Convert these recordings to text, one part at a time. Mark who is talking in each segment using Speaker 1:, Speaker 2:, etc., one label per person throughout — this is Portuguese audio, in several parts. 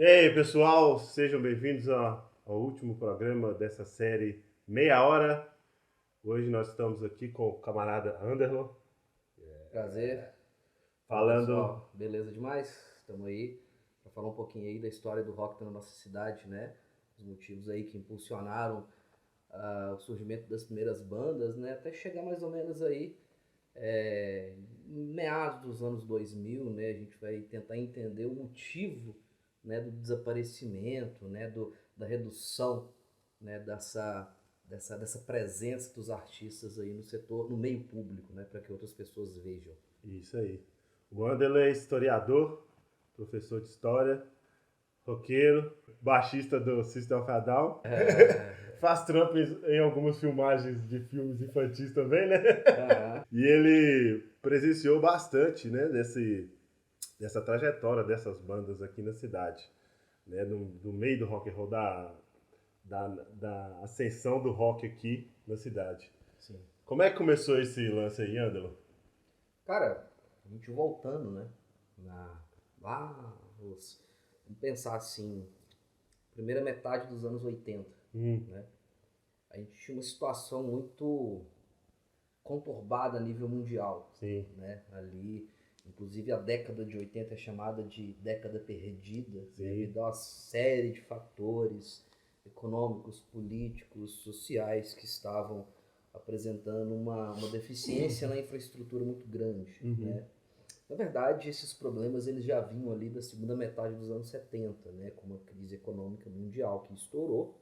Speaker 1: E aí, pessoal, sejam bem-vindos ao último programa dessa série Meia Hora. Hoje nós estamos aqui com o camarada Anderlo,
Speaker 2: Prazer. Fala,
Speaker 1: falando.
Speaker 2: pessoal, beleza demais? Estamos aí para falar um pouquinho aí da história do rock na nossa cidade, né? Os motivos aí que impulsionaram o surgimento das primeiras bandas, né? Até chegar mais ou menos aí meados dos anos 2000, né? A gente vai tentar entender o motivo, né, do desaparecimento, né, da redução, né, dessa presença dos artistas aí no setor, no meio público, né, para que outras pessoas vejam.
Speaker 1: Isso aí. O Anderlo é historiador, professor de história, roqueiro, baixista do System of a Down. Faz trampo em algumas filmagens de filmes infantis também, né? E ele presenciou bastante, né, dessa trajetória dessas bandas aqui na cidade, né, no meio do rock and roll, da ascensão do rock aqui na cidade.
Speaker 2: Sim.
Speaker 1: Como é que começou esse lance aí, Ângelo?
Speaker 2: Cara, a gente voltando, né? Vamos pensar assim, primeira metade dos anos 80, né? A gente tinha uma situação muito conturbada a nível mundial.
Speaker 1: Sim.
Speaker 2: Né? Ali, inclusive a década de 80 é chamada de década perdida, né? Devido a uma série de fatores econômicos, políticos, sociais que estavam apresentando uma deficiência na infraestrutura muito grande. Né? Na verdade, esses problemas eles já vinham ali da segunda metade dos anos 70, né? Com uma crise econômica mundial que estourou.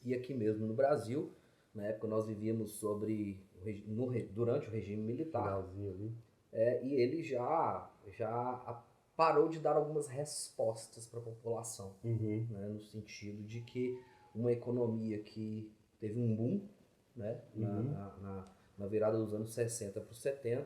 Speaker 2: E aqui mesmo no Brasil, na época nós vivíamos durante o regime militar. E ele já parou de dar algumas respostas para a população, né? No sentido de que uma economia que teve um boom, né? Na virada dos anos 60 para os 70,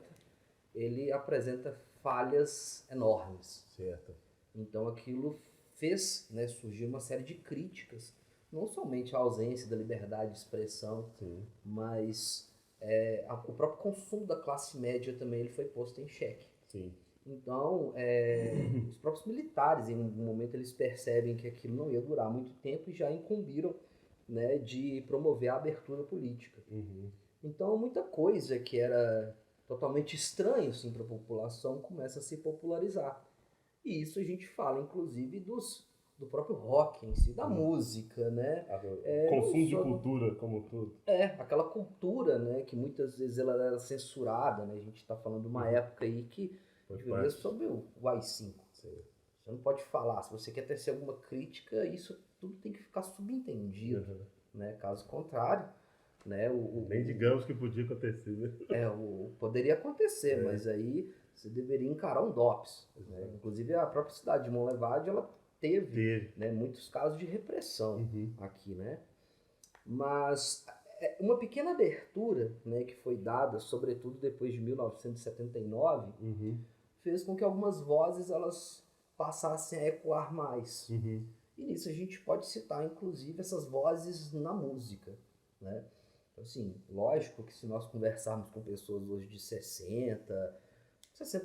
Speaker 2: ele apresenta falhas enormes.
Speaker 1: Certo.
Speaker 2: Então aquilo fez, né, surgir uma série de críticas, não somente a ausência da liberdade de expressão, mas o próprio consumo da classe média também ele foi posto em xeque.
Speaker 1: Sim.
Speaker 2: Então, os próprios militares, em um momento, eles percebem que aquilo não ia durar muito tempo e já incumbiram, né, de promover a abertura política. Então, muita coisa que era totalmente estranho assim, para a população começa a se popularizar. E isso a gente fala, inclusive, do próprio rock em si, da música, né?
Speaker 1: Consumo de cultura como tudo.
Speaker 2: Aquela cultura, né, que muitas vezes ela era censurada, né? A gente está falando de uma época aí que a gente vivia sobre o AI-5. Você não pode falar, se você quer tecer alguma crítica, isso tudo tem que ficar subentendido, né? Caso contrário, né?
Speaker 1: Nem digamos que podia acontecer, né?
Speaker 2: Poderia acontecer, mas aí você deveria encarar um DOPS. Né? Inclusive a própria cidade de Monlevade, ela teve. Né, muitos casos de repressão aqui, né? Mas uma pequena abertura, né, que foi dada, sobretudo depois de 1979, fez com que algumas vozes elas passassem a ecoar mais. E nisso a gente pode citar, inclusive, essas vozes na música, né? Assim, lógico que se nós conversarmos com pessoas hoje de 60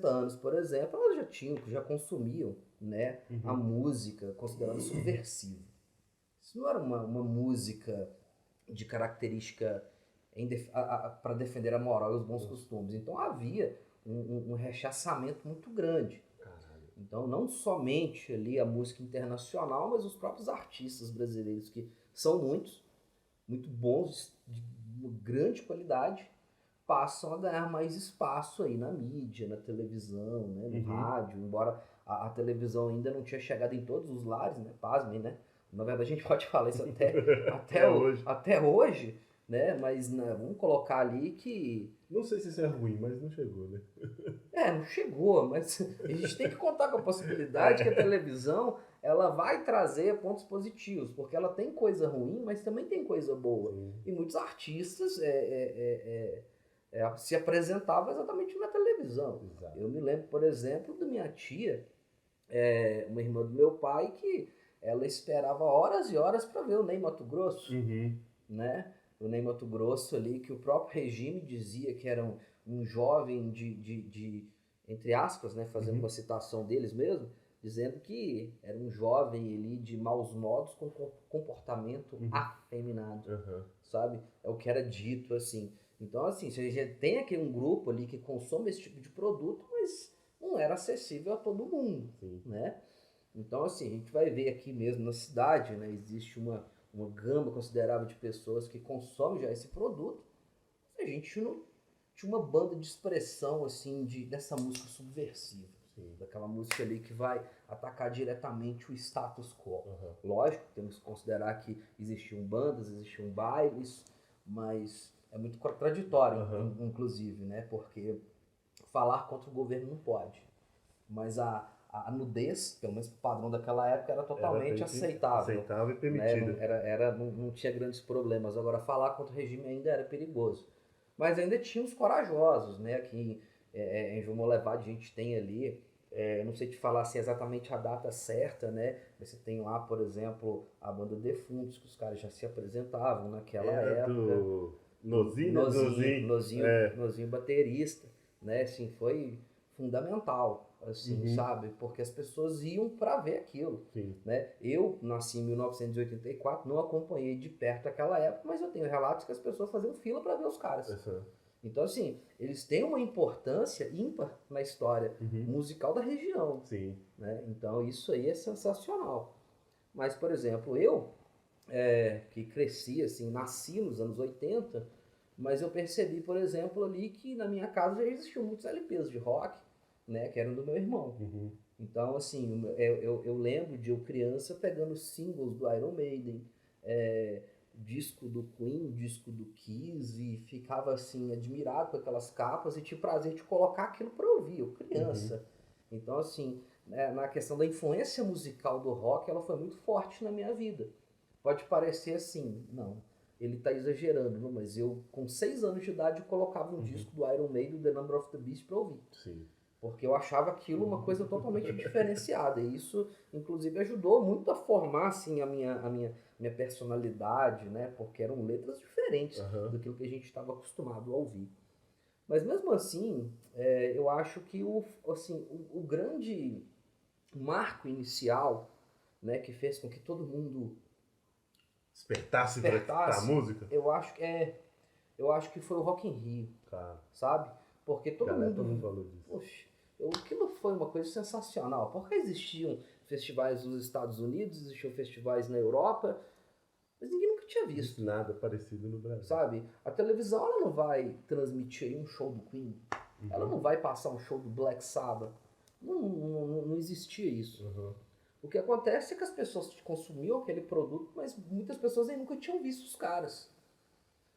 Speaker 2: anos, por exemplo, elas já consumiam, né, a música considerada subversiva. Isso não era uma música de característica para defender a moral e os bons costumes. Então havia um rechaçamento muito grande. Então não somente ali a música internacional, mas os próprios artistas brasileiros, que são muitos, muito bons, de uma grande qualidade, passam a ganhar mais espaço aí na mídia, na televisão, né, no rádio, embora a televisão ainda não tinha chegado em todos os lares, né, pasmem, né? Na verdade a gente pode falar isso até hoje, né, mas né, vamos colocar ali que...
Speaker 1: Não sei se isso é ruim, mas não chegou, né?
Speaker 2: Não chegou, mas a gente tem que contar com a possibilidade que a televisão ela vai trazer pontos positivos, porque ela tem coisa ruim, mas também tem coisa boa. E muitos artistas se apresentavam exatamente na televisão. Eu me lembro, por exemplo, da minha tia, uma irmã do meu pai, que ela esperava horas e horas para ver o Ney Matogrosso, né? O Ney Matogrosso ali, que o próprio regime dizia que era um jovem de entre aspas, né, fazendo uma citação deles mesmo, dizendo que era um jovem ali de maus modos com comportamento afeminado, sabe? É o que era dito, assim. Então, assim, a gente tem aqui um grupo ali que consome esse tipo de produto, mas não era acessível a todo mundo, né? Então, assim, a gente vai ver aqui mesmo na cidade, né? Existe uma gama considerável de pessoas que consomem já esse produto. A gente não tinha uma banda de expressão, assim, dessa música subversiva. Daquela música ali que vai atacar diretamente o status quo. Lógico, temos que considerar que existiam bandas, existiam bailes, mas é muito contraditório, inclusive, né? Porque falar contra o governo não pode. Mas a nudez, pelo menos o padrão daquela época, era totalmente aceitável.
Speaker 1: Aceitável e permitido.
Speaker 2: Né? Não tinha grandes problemas. Agora, falar contra o regime ainda era perigoso. Mas ainda tinha os corajosos, né? Aqui em João Molevade a gente tem ali, não sei te falar assim, exatamente a data certa, né? Mas você tem lá, por exemplo, a banda Defuntos, que os caras já se apresentavam naquela época.
Speaker 1: Do
Speaker 2: Nozinho baterista, né? Assim, foi fundamental, assim, sabe? Porque as pessoas iam para ver aquilo, né? Eu nasci em 1984, não acompanhei de perto aquela época, mas eu tenho relatos que as pessoas faziam fila para ver os caras. Então, assim, eles têm uma importância ímpar na história musical da região, né? Então, isso aí é sensacional. Mas, por exemplo, eu, que cresci, assim, nasci nos anos 80, mas eu percebi, por exemplo, ali que na minha casa já existiam muitos LPs de rock, né, que eram do meu irmão. Então, assim, eu lembro de eu criança pegando singles do Iron Maiden, disco do Queen, disco do Kiss, e ficava, assim, admirado com aquelas capas e tinha prazer de colocar aquilo para ouvir, eu criança. Então, assim, né, na questão da influência musical do rock, ela foi muito forte na minha vida. Pode parecer assim, não, ele está exagerando, não, mas eu, com 6 anos de idade, colocava um disco do Iron Maiden, The Number of the Beast, para ouvir. Porque eu achava aquilo uma coisa totalmente diferenciada. E isso, inclusive, ajudou muito a formar, assim, a minha personalidade, né? Porque eram letras diferentes daquilo que a gente estava acostumado a ouvir. Mas, mesmo assim, eu acho que o grande marco inicial, né, que fez com que todo mundo
Speaker 1: despertasse para a música,
Speaker 2: eu acho que foi o Rock in Rio, sabe? Porque todo mundo
Speaker 1: falou disso.
Speaker 2: Poxa, aquilo foi uma coisa sensacional, porque existiam festivais nos Estados Unidos, existiam festivais na Europa, mas ninguém nunca tinha visto
Speaker 1: nada parecido no Brasil,
Speaker 2: sabe? A televisão, ela não vai transmitir um show do Queen, ela não vai passar um show do Black Sabbath, não existia isso. O que acontece é que as pessoas consumiam aquele produto, mas muitas pessoas ainda nunca tinham visto os caras.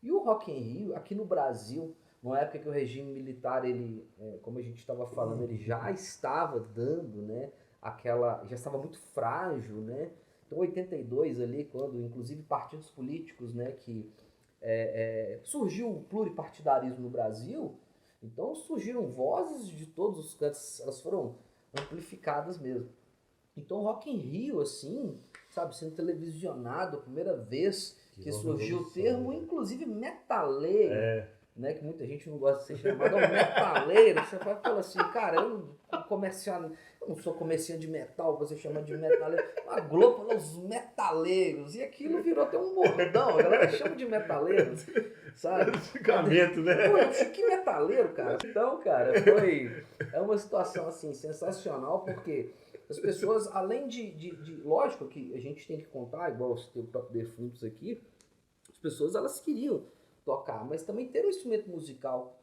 Speaker 2: E o Rock in Rio, aqui no Brasil, numa época que o regime militar, ele, como a gente estava falando, ele já estava dando, né, já estava muito frágil, né? Então, 82 ali, quando, inclusive, partidos políticos, né, que surgiu o pluripartidarismo no Brasil, então surgiram vozes de todos os cantos, elas foram amplificadas mesmo. Então, o Rock in Rio, assim, sabe, sendo televisionado, a primeira vez que surgiu o termo, inclusive metaleiro, né, que muita gente não gosta de ser chamado metaleiro. Você fala assim, cara, eu não sou comerciante de metal, você chama de metaleiro. A Globo falou os metaleiros, e aquilo virou até um bordão, a galera chama de metaleiro, sabe?
Speaker 1: Xingamento, né?
Speaker 2: Pô, que metaleiro, cara. Então, cara, é uma situação, assim, sensacional, porque as pessoas, além lógico que a gente tem que contar, igual você tem o próprio Defuntos aqui, as pessoas, elas queriam tocar, mas também ter um instrumento musical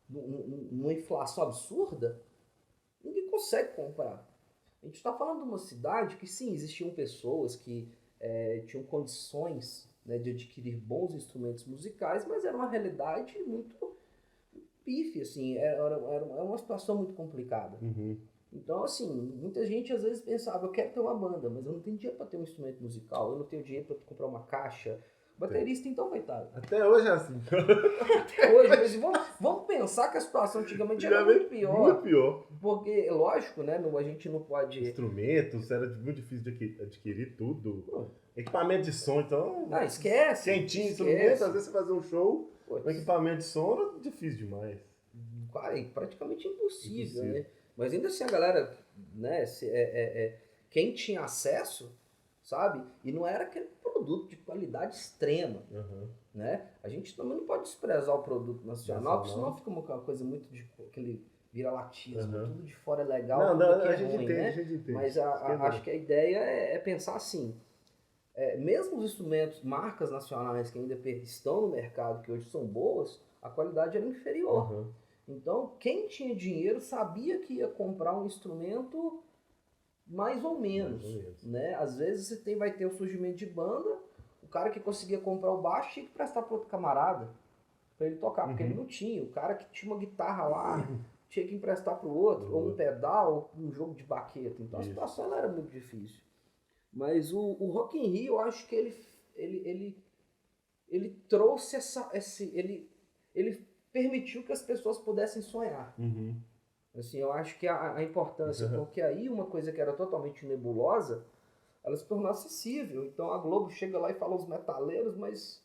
Speaker 2: numa inflação absurda, ninguém consegue comprar. A gente está falando de uma cidade que, sim, existiam pessoas que tinham condições, né, de adquirir bons instrumentos musicais, mas era uma realidade muito pífia, assim, era uma situação muito complicada. Então, assim, muita gente às vezes pensava, eu quero ter uma banda, mas eu não tenho dinheiro para ter um instrumento musical, eu não tenho dinheiro para comprar uma caixa. Baterista, então, coitado.
Speaker 1: Até hoje é assim.
Speaker 2: Até hoje, mas vamos pensar que a situação antigamente era muito pior.
Speaker 1: Muito pior.
Speaker 2: Porque, lógico, né, a gente não pode...
Speaker 1: Instrumentos, era muito difícil de adquirir tudo. Equipamento de som, então...
Speaker 2: Ah, esquece.
Speaker 1: Quentinho, instrumento, às vezes você fazer um show, um equipamento de som era difícil demais.
Speaker 2: Praticamente impossível, né? Mas ainda assim a galera, né, quem tinha acesso, sabe? E não era aquele produto de qualidade extrema, né? A gente também não pode desprezar o produto nacional, porque senão fica uma coisa muito de aquele viralatismo, tudo de fora é legal, tudo aqui é ruim, né?
Speaker 1: A gente entende.
Speaker 2: Mas acho que a ideia é pensar assim, mesmo os instrumentos, marcas nacionais que ainda estão no mercado, que hoje são boas, a qualidade era inferior. Então, quem tinha dinheiro sabia que ia comprar um instrumento mais ou menos, né? Às vezes vai ter o surgimento de banda, o cara que conseguia comprar o baixo tinha que prestar para outro camarada, para ele tocar, porque ele não tinha. O cara que tinha uma guitarra lá tinha que emprestar para o outro, ou um pedal, ou um jogo de baqueta. Então a situação não era muito difícil. Mas o Rock in Rio, eu acho que ele trouxe ele permitiu que as pessoas pudessem sonhar. Assim, eu acho que a importância, porque aí uma coisa que era totalmente nebulosa, ela se tornou acessível. Então a Globo chega lá e fala os metaleiros, mas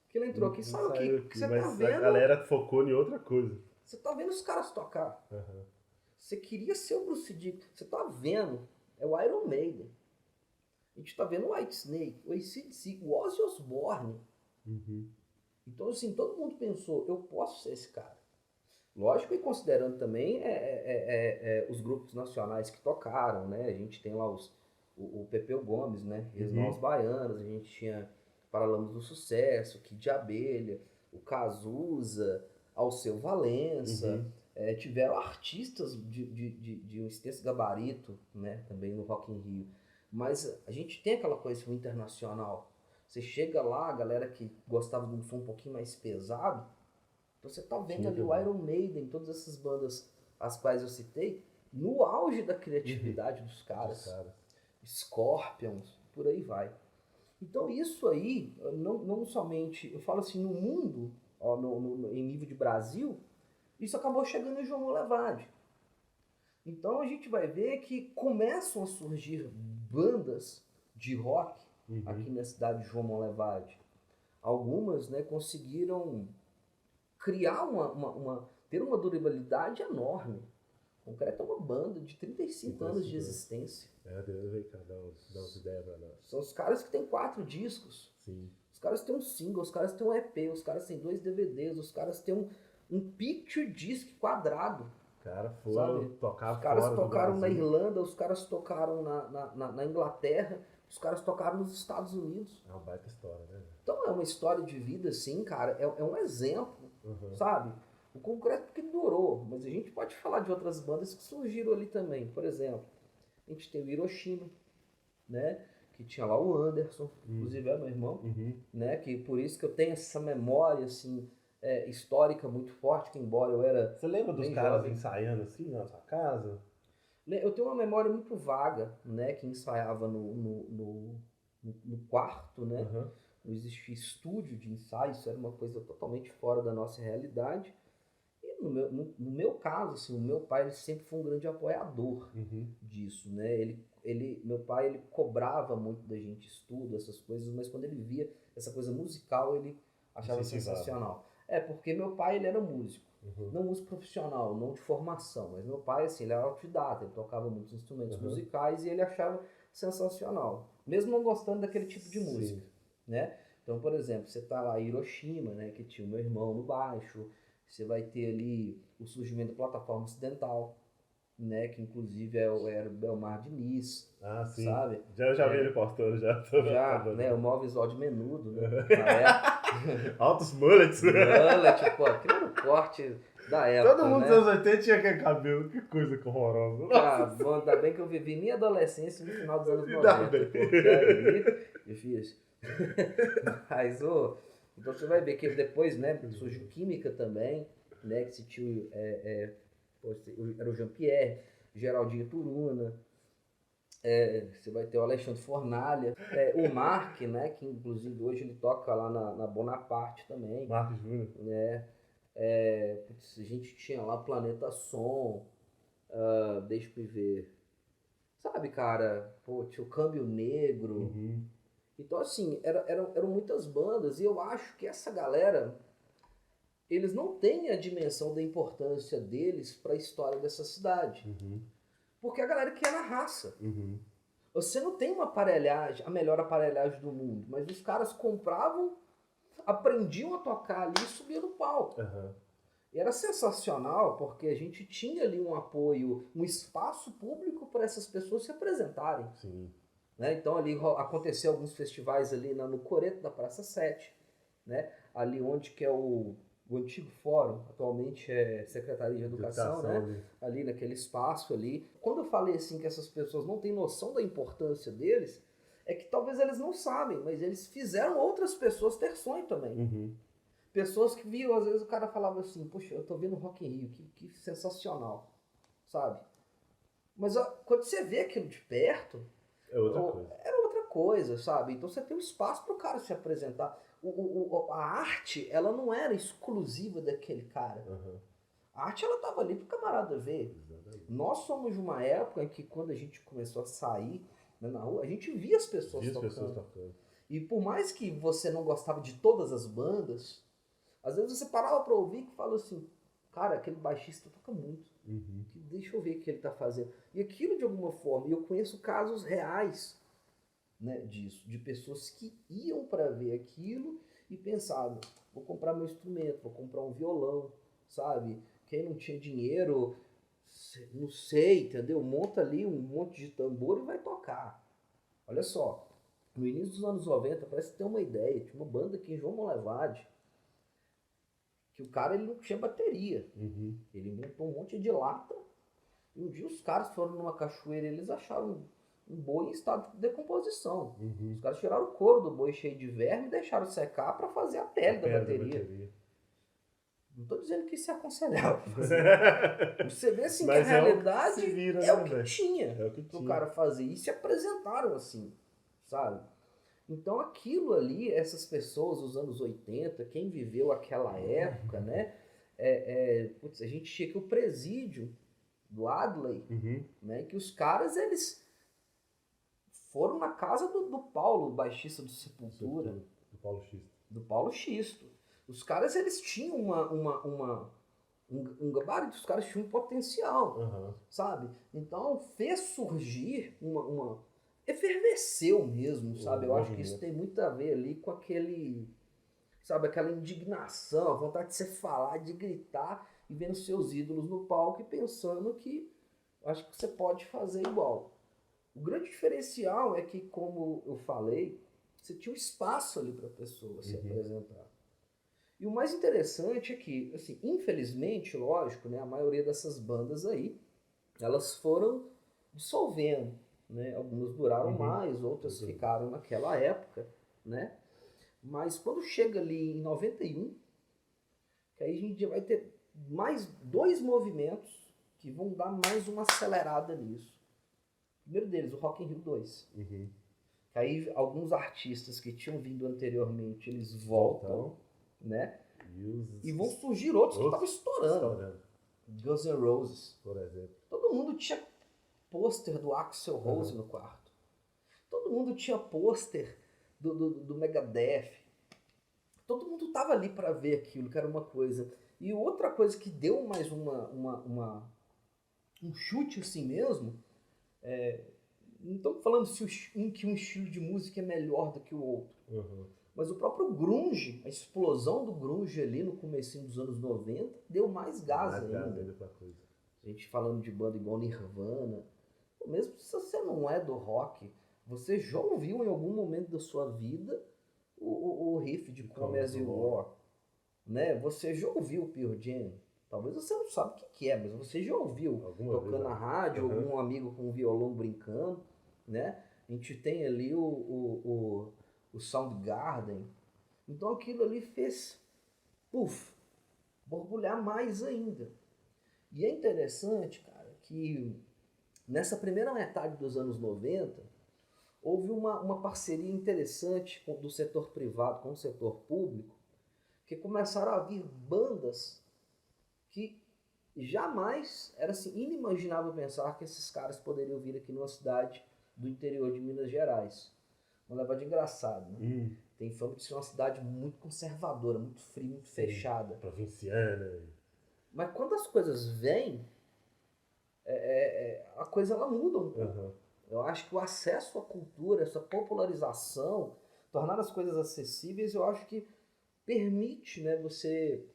Speaker 2: que ele entrou aqui, sabe o que você tá vendo?
Speaker 1: A galera focou em outra coisa.
Speaker 2: Você tá vendo os caras tocar. Você queria ser o Bruce Dickinson. Você tá vendo, é o Iron Maiden. A gente tá vendo o Whitesnake, o AC/DC, o Ozzy Osbourne. Então, assim, todo mundo pensou, eu posso ser esse cara. Lógico, e considerando também os grupos nacionais que tocaram, né? A gente tem lá o Pepeu Gomes, né? Os Baianos, a gente tinha Paralamas do Sucesso, Kid de Abelha, o Cazuza, Alceu Valença. Tiveram artistas de um extenso gabarito, né? Também no Rock in Rio. Mas a gente tem aquela coisa internacional. Você chega lá, a galera que gostava de um som um pouquinho mais pesado, então você tá vendo ali o Iron Maiden, todas essas bandas as quais eu citei, no auge da criatividade dos caras. Scorpions, por aí vai. Então isso aí, não somente, eu falo assim, no mundo, ó, em nível de Brasil, isso acabou chegando em João Molevade. Então a gente vai ver que começam a surgir bandas de rock aqui na cidade de João Molevade. Algumas, né, conseguiram criar ter uma durabilidade enorme. O Concreto é uma banda de 35 anos de existência.
Speaker 1: Deus aí, cara, dá umas ideias pra nós.
Speaker 2: São os caras que têm 4 discos. Os caras têm um single, os caras têm um EP, os caras têm 2 DVDs, os caras têm um picture disc quadrado.
Speaker 1: Cara, foram tocar
Speaker 2: Os caras
Speaker 1: fora
Speaker 2: tocaram na Irlanda, os caras tocaram na Inglaterra, os caras tocaram nos Estados Unidos.
Speaker 1: É uma baita história, né?
Speaker 2: Então é uma história de vida, assim, cara, é um exemplo, sabe? O Concreto que durou, mas a gente pode falar de outras bandas que surgiram ali também. Por exemplo, a gente tem o Hiroshima, né? Que tinha lá o Anderson, inclusive é meu irmão, né? Que por isso que eu tenho essa memória, assim, histórica muito forte, que embora eu era...
Speaker 1: Você lembra dos caras ensaiando assim na sua casa?
Speaker 2: Eu tenho uma memória muito vaga, né? Que ensaiava no quarto, né? Não existia estúdio de ensaio, isso era uma coisa totalmente fora da nossa realidade. E no meu caso, assim, o meu pai ele sempre foi um grande apoiador disso, né? Meu pai ele cobrava muito da gente estudo, essas coisas, mas quando ele via essa coisa musical, ele achava sensacional. Porque meu pai ele era músico, não músico profissional, não de formação, mas meu pai assim, ele era autodidata, ele tocava muitos instrumentos musicais e ele achava sensacional, mesmo não gostando daquele tipo de música, né? Então, por exemplo, você tá lá em Hiroshima, né, que tinha o meu irmão no baixo, você vai ter ali o surgimento da plataforma ocidental, né, que inclusive era o Belmar Diniz, sabe?
Speaker 1: Já vi ele postando, já,
Speaker 2: né, o maior visual de Menudo, né,
Speaker 1: altos mullets.
Speaker 2: Mullet, pô, aquilo era o corte da época,
Speaker 1: todo mundo
Speaker 2: né?
Speaker 1: dos anos 80 tinha aquele cabelo, que coisa horrorosa.
Speaker 2: Bom, ainda bem que eu vivi minha adolescência no final dos anos 90, porque aí, difícil. Mas, então você vai ver que depois, né, surgiu Química também, né, que esse tio era o Jean-Pierre, Geraldinho Turuna, você vai ter o Alexandre Fornalha, o Mark, né, que inclusive hoje ele toca lá na Bonaparte também.
Speaker 1: Mark Júnior.
Speaker 2: Né, a gente tinha lá Planeta Som, deixa eu ver, sabe, cara, tinha o Câmbio Negro. Então, assim, eram muitas bandas e eu acho que essa galera eles não têm a dimensão da importância deles para a história dessa cidade. Porque a galera quer na raça. Você não tem uma aparelhagem, a melhor aparelhagem do mundo, mas os caras compravam, aprendiam a tocar ali e subiam no palco. E era sensacional, porque a gente tinha ali um apoio, um espaço público para essas pessoas se apresentarem.
Speaker 1: Sim.
Speaker 2: Né? Então ali aconteceu alguns festivais ali no Coreto da Praça 7, né? Ali onde que é o antigo fórum, atualmente é Secretaria de Educação, né? Ali naquele espaço ali. Quando eu falei assim que essas pessoas não têm noção da importância deles, é que talvez eles não sabem, mas eles fizeram outras pessoas ter sonho também. Pessoas que viam, às vezes o cara falava assim, poxa, eu tô vendo Rock in Rio, que sensacional, sabe? Mas quando você vê aquilo de perto, era outra coisa, sabe? Então você tem um espaço para o cara se apresentar. A arte, ela não era exclusiva daquele cara. A arte, ela tava ali pro camarada ver. Nós somos de uma época em que quando a gente começou a sair, né, na rua, a gente via as pessoas tocando. E por mais que você não gostava de todas as bandas, às vezes você parava pra ouvir e falava assim, cara, aquele baixista toca muito. Deixa eu ver o que ele tá fazendo. E aquilo de alguma forma, e eu conheço casos reais, né, disso, de pessoas que iam para ver aquilo e pensavam, vou comprar meu instrumento, vou comprar um violão, sabe? Quem não tinha dinheiro, não sei, entendeu? Monta ali um monte de tambor e vai tocar. Olha só, no início dos anos 90, parece ter uma ideia, tinha uma banda aqui em João Molevade, que o cara ele não tinha bateria. Ele montou um monte de lata, e um dia os caras foram numa cachoeira e eles acharam um boi em estado de decomposição. Os caras tiraram o couro do boi cheio de verme e deixaram secar para fazer a pele da bateria. Não estou dizendo que isso é aconselhável. Você vê assim que a realidade é o que tinha pro cara fazer. E se apresentaram assim, sabe? Então aquilo ali, essas pessoas dos anos 80, quem viveu aquela época, né? A gente tinha que o presídio do Adley, né? Que os caras, eles foram na casa do Paulo, baixista do Sepultura. Do Paulo Xisto. Os caras, eles tinham um gabarito, os caras tinham um potencial, sabe? Então fez surgir efervesceu mesmo, sabe? Eu acho que isso tem muito a ver ali com aquele, sabe, aquela indignação, a vontade de você falar, de gritar e vendo seus ídolos no palco e pensando que acho que você pode fazer igual. O grande diferencial é que, como eu falei, você tinha um espaço ali para a pessoa se apresentar. E o mais interessante é que, assim, infelizmente, lógico, né, a maioria dessas bandas aí, elas foram dissolvendo, né? Algumas duraram mais, outras ficaram naquela época, né? Mas quando chega ali em 91, que aí a gente vai ter mais 2 movimentos que vão dar mais uma acelerada nisso. O primeiro deles, o Rock in Rio 2. Que aí alguns artistas que tinham vindo anteriormente, eles voltam, né? E vão surgir outros que estavam estourando. Guns N' Roses,
Speaker 1: por exemplo.
Speaker 2: Todo mundo tinha pôster do Axl Rose no quarto. Todo mundo tinha pôster do Megadeth. Todo mundo tava ali para ver aquilo, que era uma coisa. E outra coisa que deu mais um chute assim mesmo, não estamos falando que um estilo de música é melhor do que o outro. Mas o próprio grunge, a explosão do grunge ali no comecinho dos anos 90, deu mais gás ainda. A gente falando de banda igual Nirvana. Mesmo se você não é do rock, você já ouviu em algum momento da sua vida o riff de Come As You Are, né? Você já ouviu o Pearl Jam? Talvez você não sabe o que é, mas você já ouviu tocando na rádio, algum amigo com um violão brincando, né? A gente tem ali o Soundgarden. Então aquilo ali fez, borbulhar mais ainda. E é interessante, cara, que nessa primeira metade dos anos 90, houve uma parceria interessante do setor privado com o setor público, que começaram a vir bandas que jamais era assim, inimaginável pensar que esses caras poderiam vir aqui numa cidade do interior de Minas Gerais. Vamos levar de engraçado, né? tem fama de ser uma cidade muito conservadora, muito fria, muito fechada.
Speaker 1: Provinciana.
Speaker 2: Mas quando as coisas vêm, a coisa ela muda um pouco. Eu acho que o acesso à cultura, essa popularização, tornar as coisas acessíveis, eu acho que permite, né, você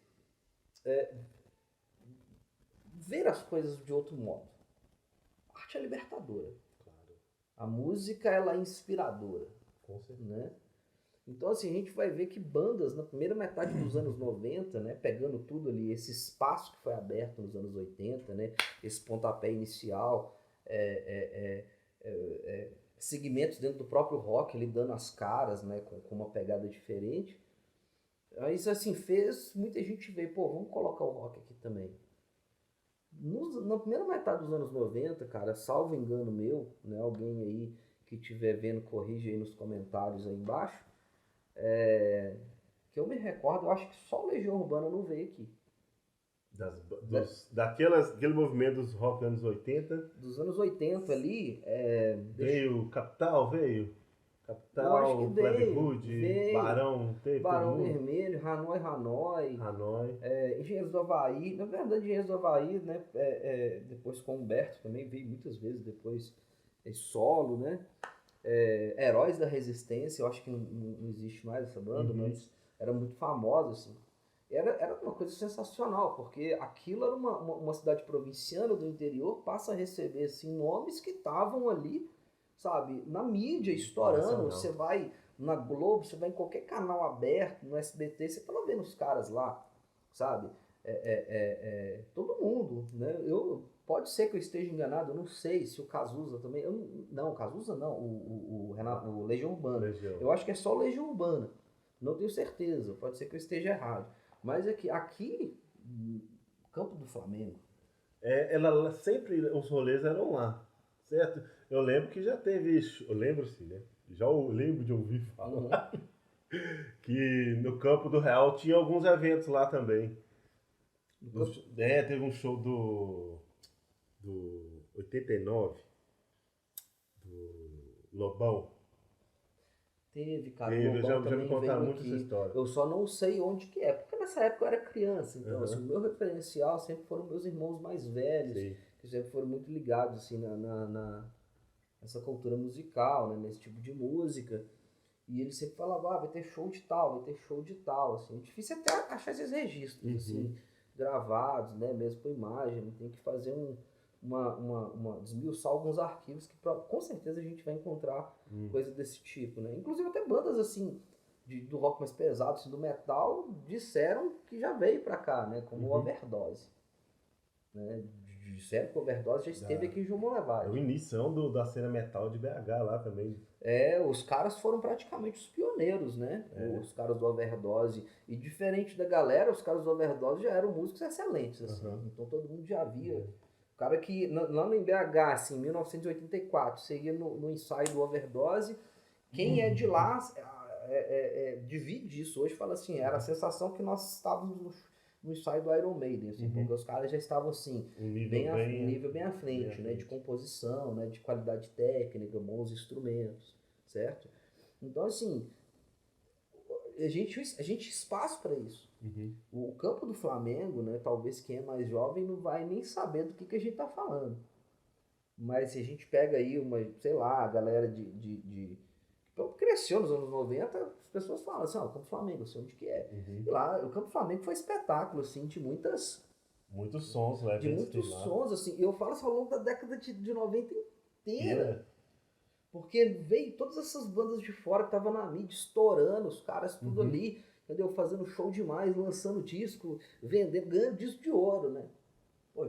Speaker 2: ver as coisas de outro modo. A arte é libertadora.
Speaker 1: Claro.
Speaker 2: A música ela é inspiradora.
Speaker 1: Com certeza.
Speaker 2: Né? Então, assim, a gente vai ver que bandas, na primeira metade dos anos 90, né, pegando tudo ali, esse espaço que foi aberto nos anos 80, né, esse pontapé inicial, segmentos dentro do próprio rock, ele dando as caras, né, com uma pegada diferente. Isso, assim, fez muita gente ver, pô, vamos colocar o rock aqui também. Na primeira metade dos anos 90, cara, salvo engano meu, né, alguém aí que estiver vendo, corrige aí nos comentários aí embaixo, que eu me recordo, eu acho que só o Legião Urbana não veio aqui.
Speaker 1: Daquele movimento dos rock anos 80.
Speaker 2: Dos anos 80 ali.
Speaker 1: Veio Capital, veio?
Speaker 2: Eu acho que
Speaker 1: Capital, Plebe Hood,
Speaker 2: veio,
Speaker 1: Barão, teve
Speaker 2: Barão Vermelho, Hanoi. Engenheiros do Havaí. Na verdade, Engenheiros do Havaí, né? Depois com o Humberto também veio muitas vezes, depois solo, né? Heróis da Resistência, eu acho que não existe mais essa banda, mas era muito famosa, assim. Era uma coisa sensacional, porque aquilo era uma cidade provinciana do interior, passa a receber assim, nomes que estavam ali, sabe, na mídia, estourando. Você vai na Globo, você vai em qualquer canal aberto, no SBT, você tava vendo os caras lá, sabe? Todo mundo, né? Pode ser que eu esteja enganado, eu não sei se o Cazuza também. O Cazuza não, o Legião Urbana. Eu acho que é só o Legião Urbana. Não tenho certeza, pode ser que eu esteja errado. Mas aqui Campo do Flamengo.
Speaker 1: Ela sempre, os rolês eram lá, certo? Eu lembro que já teve, eu lembro sim, né? Já eu lembro de ouvir falar que no Campo do Real tinha alguns eventos lá também. Teve um show do 89, do Lobão.
Speaker 2: Teve, cara.
Speaker 1: Eu já me contaram muito essa história.
Speaker 2: Eu só não sei onde que é, porque nessa época eu era criança, então assim, o meu referencial sempre foram meus irmãos mais velhos, que sempre foram muito ligados assim, nessa cultura musical, né, nesse tipo de música. E ele sempre falava, vai ter show de tal, vai ter show de tal. Assim. É difícil até achar esses registros assim, gravados, né, mesmo com imagem. Tem que fazer desmiuçar alguns arquivos que com certeza a gente vai encontrar coisa desse tipo, né? Inclusive até bandas assim do rock mais pesado, assim, do metal, disseram que já veio pra cá, né? Como o Overdose, né? Disseram que o Overdose já esteve aqui em João Monlevade.
Speaker 1: O início da cena metal de BH lá também.
Speaker 2: Os caras foram praticamente os pioneiros, né? Os caras do Overdose. E diferente da galera, os caras do Overdose já eram músicos excelentes, assim. Então todo mundo já via. O cara que, lá no BH, assim, em 1984, você ia no ensaio do Overdose, quem é de lá divide isso. Hoje fala assim, era a sensação que nós estávamos no ensaio do Iron Maiden, assim, porque os caras já estavam assim, um nível bem à frente, né, de composição, né, de qualidade técnica, bons instrumentos, certo? Então, assim, a gente espaço para isso. O Campo do Flamengo, né, talvez quem é mais jovem não vai nem saber do que a gente tá falando. Mas se a gente pega aí a galera cresceu nos anos 90, as pessoas falam assim, o Campo do Flamengo, eu sei onde que é. E lá, o Campo do Flamengo foi espetáculo, assim, de muitos sons, né? De muitos sons, assim, eu falo assim, ao longo da década de 90 inteira. Porque veio todas essas bandas de fora que estavam na mídia, estourando, os caras tudo ali, entendeu? Fazendo show demais, lançando disco, vendendo, ganhando disco de ouro, né? Pô,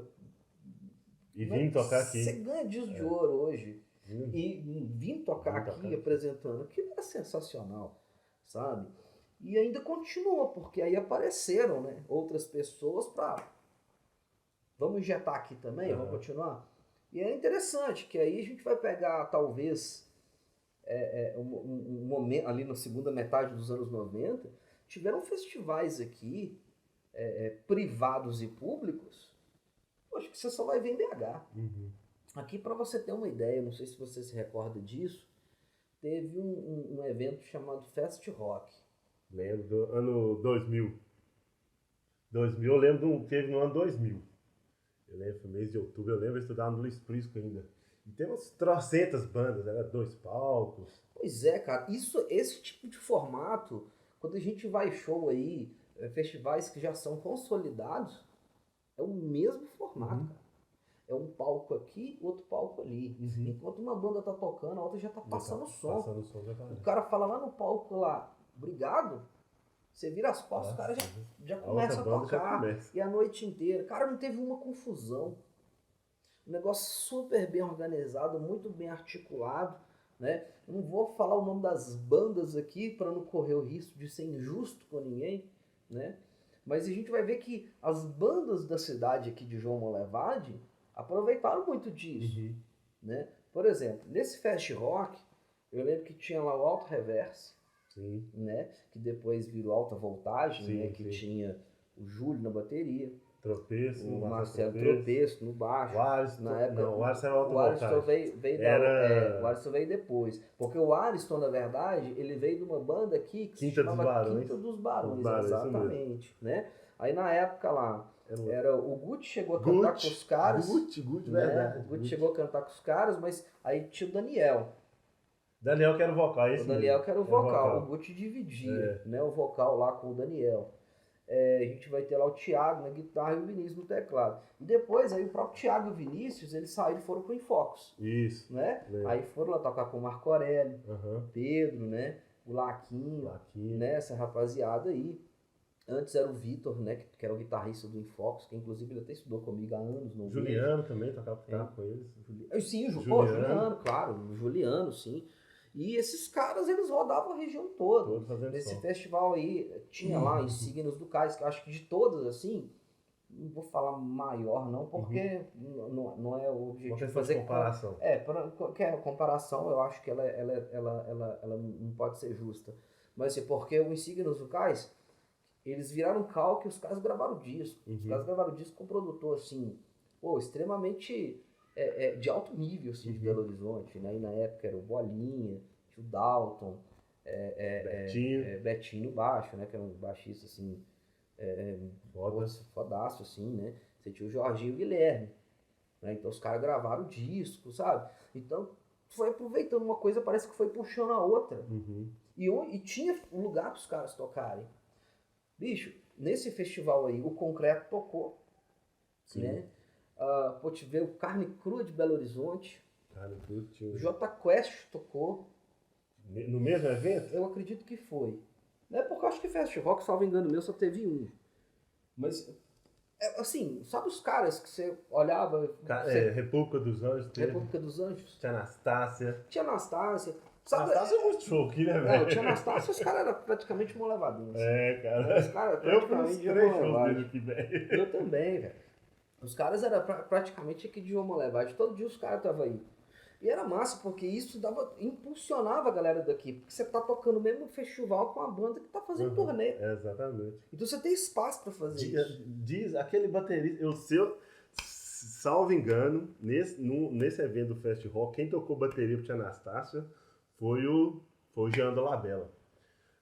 Speaker 1: e vim tocar aqui.
Speaker 2: Você ganha disco de ouro hoje. E vim tocar aqui apresentando, aquilo era sensacional, sabe? E ainda continua, porque aí apareceram, né, outras pessoas para vamos injetar aqui também, vamos continuar. E é interessante que aí a gente vai pegar talvez um momento ali na segunda metade dos anos 90, tiveram festivais aqui privados e públicos, acho que você só vai ver em BH. Aqui, para você ter uma ideia, não sei se você se recorda disso, teve um evento chamado Fest Rock.
Speaker 1: Lembro do ano 2000. 2000, eu lembro teve no ano 2000. Eu lembro, no mês de outubro, eu lembro, eu estudava no Luiz Prisco ainda. E tem umas trocentas bandas, era 2 palcos.
Speaker 2: Pois é, cara, esse tipo de formato, quando a gente vai show aí, festivais que já são consolidados, é o mesmo formato, cara. É um palco aqui, outro palco ali. Enquanto uma banda tá tocando, a outra já tá passando som. O cara fala lá no palco lá, obrigado. Você vira as costas, o cara já começa a tocar. E a noite inteira. Cara, não teve uma confusão. Um negócio super bem organizado, muito bem articulado, né? Não vou falar o nome das bandas aqui para não correr o risco de ser injusto com ninguém, né? Mas a gente vai ver que as bandas da cidade aqui de João Molevade aproveitaram muito disso, né? Por exemplo, nesse Fest Rock, eu lembro que tinha lá o Alto Reverse, né? Que depois virou Alta Voltagem, né? Que tinha o Júlio na bateria,
Speaker 1: Tropeço,
Speaker 2: o Marcelo Tropeço no baixo.
Speaker 1: O Ariston,
Speaker 2: na época,
Speaker 1: não, o Ariston era
Speaker 2: o Ariston veio
Speaker 1: o
Speaker 2: Ariston veio depois, porque o Ariston, na verdade, ele veio de uma banda aqui que se chamava Quinta dos Barões, exatamente, né? Aí na época lá, era o Gucci chegou a cantar com os caras.
Speaker 1: Gucci,
Speaker 2: né?
Speaker 1: verdade.
Speaker 2: O Gucci chegou a cantar com os caras, mas aí tinha o Daniel.
Speaker 1: Daniel que era o vocal,
Speaker 2: O Daniel que era o vocal. O Gucci dividia, né, o vocal lá com o Daniel. A gente vai ter lá o Thiago na guitarra e o Vinícius no teclado. E depois aí o próprio Thiago e o Vinícius, eles saíram e foram pro Infocus.
Speaker 1: Isso.
Speaker 2: Né? Aí foram lá tocar com o Marco Aurélio, o Pedro, né? O Laquinho, né? Essa rapaziada aí. Antes era o Vitor, né? Que era o guitarrista do Infocus, que inclusive ele até estudou comigo há anos. No
Speaker 1: Juliano também tocava com eles.
Speaker 2: Sim, Juliano, claro. O Juliano, sim. E esses caras, eles rodavam a região toda. Nesse festival aí, tinha lá Insígnios do Cais, que eu acho que de todas, assim, não vou falar maior não, porque não é o objetivo de fazer
Speaker 1: comparação.
Speaker 2: Qualquer comparação, eu acho que ela não pode ser justa. Mas assim, porque o Insígnios do Cais, eles viraram calque e os caras gravaram disco. Os caras gravaram disco com um produtor, assim, extremamente... de alto nível, assim, de Belo Horizonte, né? E na época era o Bolinha, o Dalton, Betinho no baixo, né? Que era um baixista, assim, fodaço, assim, né? Você tinha o Jorginho e o Guilherme, né? Então os caras gravaram o disco, sabe? Então foi aproveitando uma coisa, parece que foi puxando a outra. E tinha um lugar para os caras tocarem. Bicho, nesse festival aí, o Concreto tocou, né? Pode ver o Carne Crua de Belo Horizonte. O J Quest tocou.
Speaker 1: No mesmo evento?
Speaker 2: Eu acredito que foi. Não é porque eu acho que Fest Rock, salvo engano meu, só teve um. Mas, assim, sabe os caras que você olhava...
Speaker 1: República dos Anjos.
Speaker 2: República dos Anjos.
Speaker 1: Tinha Anastácia.
Speaker 2: Anastácia
Speaker 1: é muito show aqui, né, velho?
Speaker 2: Não, tinha Anastácia, os caras eram praticamente molevadinhos.
Speaker 1: Cara.
Speaker 2: Os caras
Speaker 1: eu fui nos 3 shows dele aqui, velho.
Speaker 2: Eu também, velho. Os caras eram praticamente aqui de João Molevade. Todo dia os caras estavam aí. E era massa, porque isso impulsionava a galera daqui. Porque você tá tocando mesmo no festival com a banda que tá fazendo turnê.
Speaker 1: Exatamente.
Speaker 2: Então você tem espaço pra fazer isso.
Speaker 1: Diz aquele baterista, salvo engano, nesse evento do Fest Rock, quem tocou bateria pro Tia Anastácia foi o Jean Dolabella.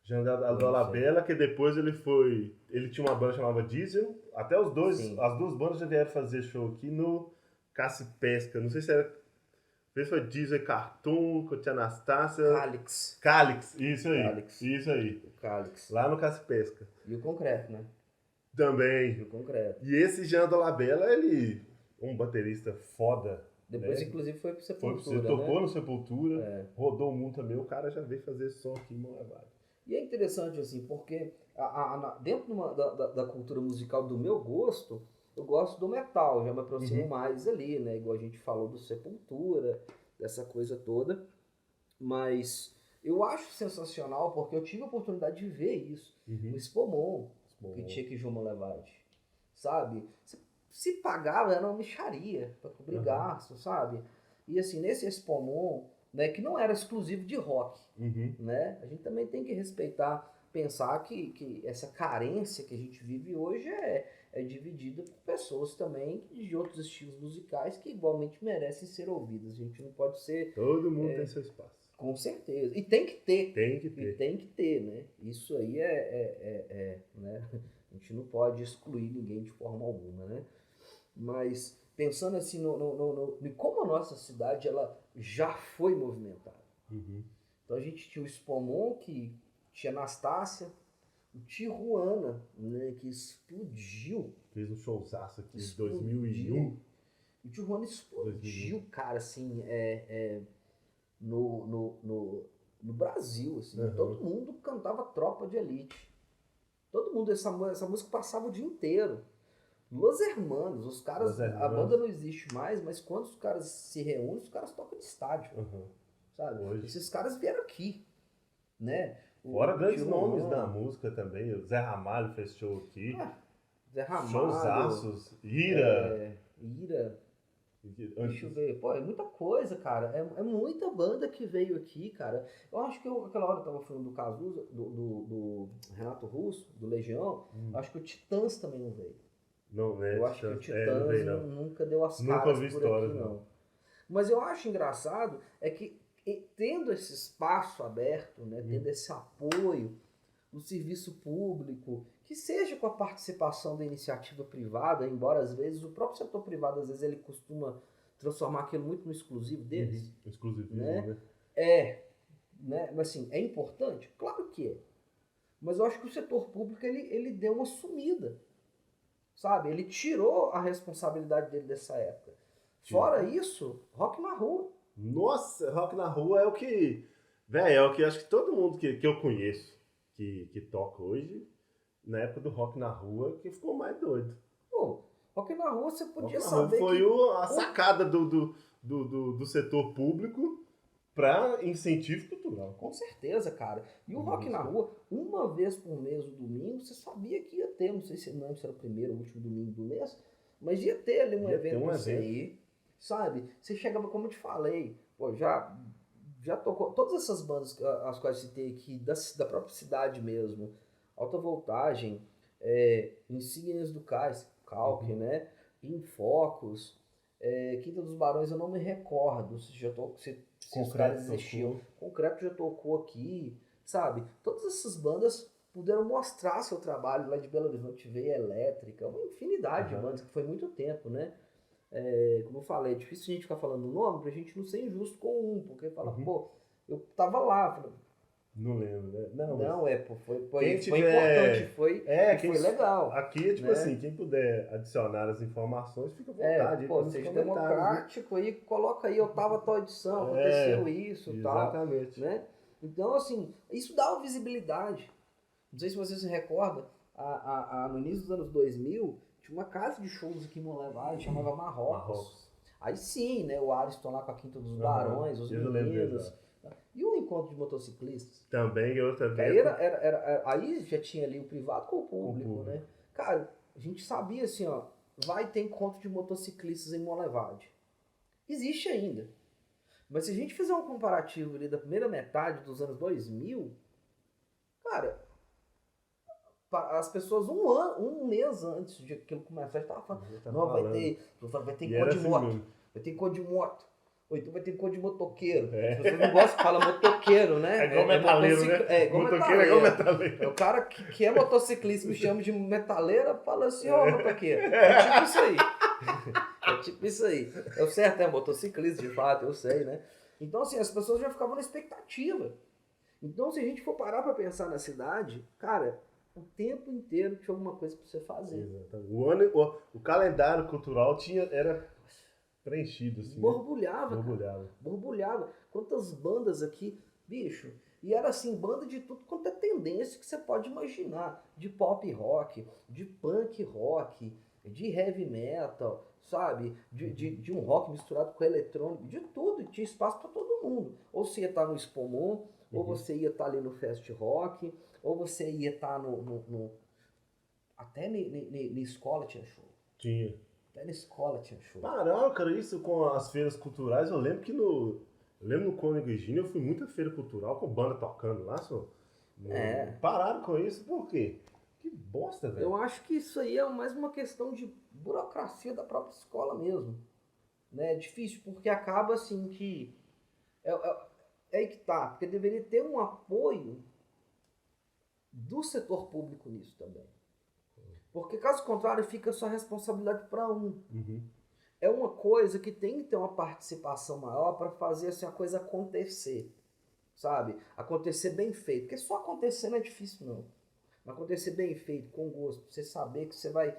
Speaker 1: Jean Dolabella, que depois ele tinha uma banda chamada Diesel. Até as duas bandas já vieram fazer show aqui no Caça e Pesca. Não sei se foi Diesel e Cartoon, com a Tia Anastácia. Calix, isso aí. Isso aí.
Speaker 2: O Calix.
Speaker 1: Lá no Caça e Pesca.
Speaker 2: E o Concreto, né?
Speaker 1: Também.
Speaker 2: E o Concreto.
Speaker 1: E esse Jean Dolabella, ele um baterista foda.
Speaker 2: Depois,
Speaker 1: né?
Speaker 2: Inclusive, foi pro Sepultura,
Speaker 1: tocou no Sepultura, rodou o mundo também. O cara já veio fazer som aqui em Molevade.
Speaker 2: E é interessante, assim, porque dentro da cultura musical do meu gosto, eu gosto do metal, já me aproximo mais ali, né? Igual a gente falou do Sepultura, dessa coisa toda. Mas eu acho sensacional porque eu tive a oportunidade de ver isso. O Spomon, que tinha aqui em João Molevade, sabe? Se pagava, era uma mixaria para cobrir gasto, sabe? E assim, nesse Spomon, né, que não era exclusivo de rock, né? A gente também tem que respeitar, pensar que essa carência que a gente vive hoje é dividida por pessoas também de outros estilos musicais que igualmente merecem ser ouvidas. A gente não pode ser...
Speaker 1: Todo mundo tem seu espaço.
Speaker 2: Com certeza. E tem que ter.
Speaker 1: Tem que ter.
Speaker 2: E tem que ter, né? Isso aí né? A gente não pode excluir ninguém de forma alguma, né? Mas pensando assim em como a nossa cidade ela já foi movimentada.
Speaker 1: Uhum.
Speaker 2: Então a gente tinha o Spomon, que tinha Anastácia, o Tijuana, né, que explodiu.
Speaker 1: Fez um showzaço aqui em 2001.
Speaker 2: O Tijuana explodiu, 2001. Cara, assim, no Brasil, assim, todo mundo cantava Tropa de Elite. Todo mundo, essa música passava o dia inteiro. Los Hermanos, os caras, a banda não existe mais, mas quando os caras se reúnem, os caras tocam de estádio, sabe? Hoje. Esses caras vieram aqui, né?
Speaker 1: Fora grandes nomes da música também, o Zé Ramalho fez show aqui.
Speaker 2: Zé Ramalho.
Speaker 1: Showzaços, Ira.
Speaker 2: Deixa eu ver. Pô, é muita coisa, cara. É muita banda que veio aqui, cara. Eu acho que aquela hora eu tava falando do Cazuza, do Renato Russo, do Legião. Eu acho que o Titãs também não veio.
Speaker 1: Não veio.
Speaker 2: Eu acho que o Titãs nunca deu as caras por aqui, não. Mas eu acho engraçado é que tendo esse espaço aberto, né, tendo esse apoio do serviço público, que seja com a participação da iniciativa privada, embora às vezes o próprio setor privado, às vezes ele costuma transformar aquilo muito no exclusivo deles.
Speaker 1: Exclusivismo,
Speaker 2: né? Né? Mas assim, é importante? Claro que é. Mas eu acho que o setor público ele deu uma sumida, sabe? Ele tirou a responsabilidade dele dessa época. Fora isso, Rock na Rua.
Speaker 1: Nossa, Rock na Rua é o que... Véi, é o que acho que todo mundo que eu conheço que toca hoje, na época do Rock na Rua, que ficou mais doido.
Speaker 2: Pô, Rock na Rua você podia
Speaker 1: Rock
Speaker 2: saber
Speaker 1: foi a sacada do setor público para incentivo cultural.
Speaker 2: Com certeza, cara. E o Rock na Rua, uma vez por mês, no domingo, você sabia que ia ter, não sei se não era o primeiro ou último domingo do mês, mas ia ter ali um evento assim aí, sabe? Você chegava, como eu te falei, pô, já tocou todas essas bandas as quais citei aqui, da própria cidade mesmo, Alta Voltagem, Insígnias do Cais, Calque, né? Infocus, Quinta dos Barões, eu não me recordo se os caras existiam. Concreto já tocou aqui, sabe? Todas essas bandas puderam mostrar seu trabalho lá de Belo Horizonte, Veia Elétrica, uma infinidade de bandas, que foi muito tempo, né? Como eu falei, é difícil a gente ficar falando o nome pra gente não ser injusto com um, porque fala, pô, eu tava lá, falei,
Speaker 1: não lembro, né?
Speaker 2: Foi importante, foi legal.
Speaker 1: Aqui é tipo assim, quem puder adicionar as informações, fica à vontade.
Speaker 2: Seja democrático, aí coloca aí, eu tava tal edição, aconteceu isso e tal.
Speaker 1: Exatamente.
Speaker 2: Né? Então, assim, isso dá uma visibilidade. Não sei se você se recorda, no início dos anos 2000, tinha uma casa de shows aqui em Monlevade, chamava Marrocos. Aí sim, né, o Ariston lá com a Quinta dos Barões, os meninos... E o encontro de motociclistas?
Speaker 1: Também,
Speaker 2: aí já tinha ali o privado com o público, né? Cara, a gente sabia assim, ó, vai ter encontro de motociclistas em Monlevade. Existe ainda. Mas se a gente fizer um comparativo ali da primeira metade dos anos 2000, cara, as pessoas um mês antes de aquilo começar, estavam falando, vai ter encontro de moto, vai ter encontro de moto. Ou então vai ter cor de motoqueiro. As pessoas não gostam que fala motoqueiro, né?
Speaker 1: É igual metaleiro, né?
Speaker 2: Motoqueiro é igual metaleiro. O cara que é motociclista me chama de metaleira, fala assim, motoqueiro. É tipo isso aí. É tipo isso aí. É o certo, é motociclista, de fato, eu sei, né? Então, assim, as pessoas já ficavam na expectativa. Então, se a gente for parar pra pensar na cidade, cara, o tempo inteiro tinha alguma coisa pra você fazer.
Speaker 1: Exatamente. O calendário cultural era... preenchido, assim.
Speaker 2: Borbulhava. Quantas bandas aqui, bicho. E era assim, banda de tudo quanto é tendência que você pode imaginar. De pop rock, de punk rock, de heavy metal, sabe? De um rock misturado com eletrônico, de tudo. Tinha espaço para todo mundo. Ou você ia estar no Spomon, ou você ia estar ali no Fest Rock, ou você ia estar até na escola tinha show.
Speaker 1: Tinha.
Speaker 2: Até na escola tinha show.
Speaker 1: Não, cara, isso com as feiras culturais, eu lembro que no Cônigo Higino eu fui muita feira cultural com banda tocando lá, só. Pararam com isso, por quê? Que bosta, velho.
Speaker 2: Eu acho que isso aí é mais uma questão de burocracia da própria escola mesmo. Né? É difícil, porque acaba assim que... é aí que tá, porque deveria ter um apoio do setor público nisso também. Porque caso contrário, fica só responsabilidade para um. É uma coisa que tem que ter uma participação maior para fazer assim, a coisa acontecer, sabe? Acontecer bem feito. Porque só acontecer não é difícil, não. Mas acontecer bem feito, com gosto, você saber que você vai,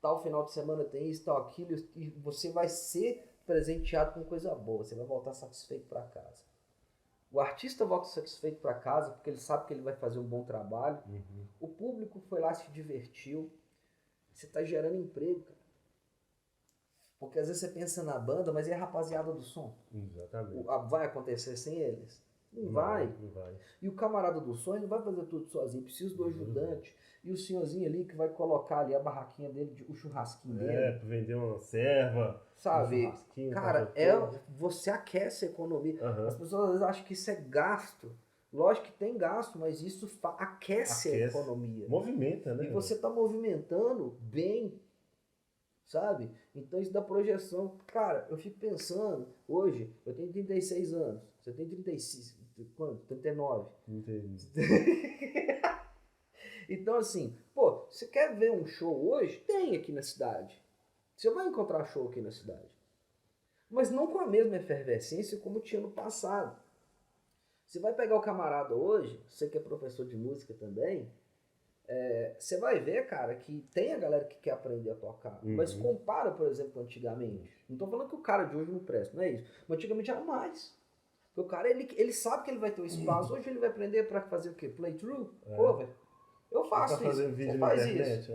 Speaker 2: tal final de semana tem isso, tal aquilo, e você vai ser presenteado com coisa boa, você vai voltar satisfeito para casa. O artista volta satisfeito para casa porque ele sabe que ele vai fazer um bom trabalho. O público foi lá, se divertiu. Você está gerando emprego, cara. Porque às vezes você pensa na banda, mas e a rapaziada do som?
Speaker 1: Exatamente.
Speaker 2: Vai acontecer sem eles? Não vai. E o camarada do som, ele não vai fazer tudo sozinho. Precisa do ajudante. E o senhorzinho ali que vai colocar ali a barraquinha dele, o churrasquinho dele.
Speaker 1: Pra vender uma serva.
Speaker 2: Sabe? Cara, você aquece a economia. As pessoas às vezes acham que isso é gasto. Lógico que tem gasto, mas isso aquece a economia.
Speaker 1: Movimenta, né?
Speaker 2: E você está movimentando bem, sabe? Então isso dá projeção. Cara, eu fico pensando, hoje, eu tenho 36 anos. Você tem 36, quanto? 39.
Speaker 1: Entendi.
Speaker 2: Então assim, pô, você quer ver um show hoje? Tem aqui na cidade. Você vai encontrar show aqui na cidade. Mas não com a mesma efervescência como tinha no passado. Você vai pegar o camarada hoje, você que é professor de música também, você vai ver, cara, que tem a galera que quer aprender a tocar. Mas compara, por exemplo, antigamente. Não tô falando que o cara de hoje não presta, não é isso. Mas antigamente era mais. Porque o cara, ele sabe que ele vai ter um espaço. Hoje ele vai aprender para fazer o quê? Playthrough? Cover? Eu faço isso.
Speaker 1: Fazer vídeo na internet, isso.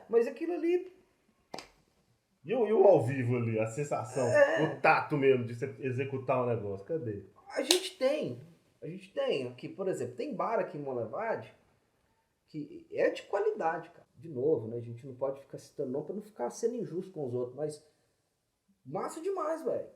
Speaker 2: Mas aquilo ali...
Speaker 1: E o ao vivo ali, a sensação, o tato mesmo de você executar o negócio, cadê?
Speaker 2: A gente tem aqui, por exemplo, tem bar aqui em Monlevade que é de qualidade, cara. De novo, né? A gente não pode ficar citando não para não ficar sendo injusto com os outros, mas massa demais, velho.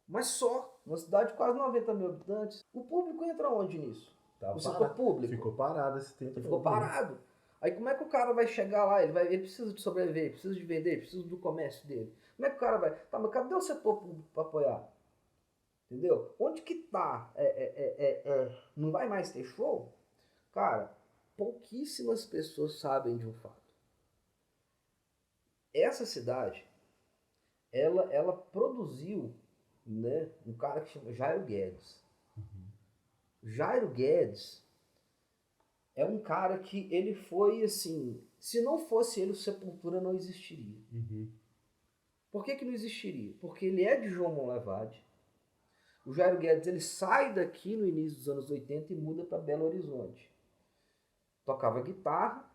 Speaker 2: Mas só, uma cidade de quase 90 mil habitantes, o público entra onde nisso? O setor público.
Speaker 1: Ficou parado esse tempo.
Speaker 2: Ficou parado. Aí como é que o cara vai chegar lá? Ele precisa de sobreviver, precisa de vender, precisa do comércio dele. Como é que o cara vai? Tá, mas cadê o setor público para apoiar? Entendeu? Onde que tá? Não vai mais ter show? Cara, pouquíssimas pessoas sabem de um fato. Essa cidade, ela produziu, né, um cara que chama Jairo Guedes. Jairo Guedes é um cara que ele foi assim, se não fosse ele, o Sepultura não existiria. Por que não existiria? Porque ele é de João Monlevade. O Jairo Guedes, ele sai daqui no início dos anos 80 e muda para Belo Horizonte. Tocava guitarra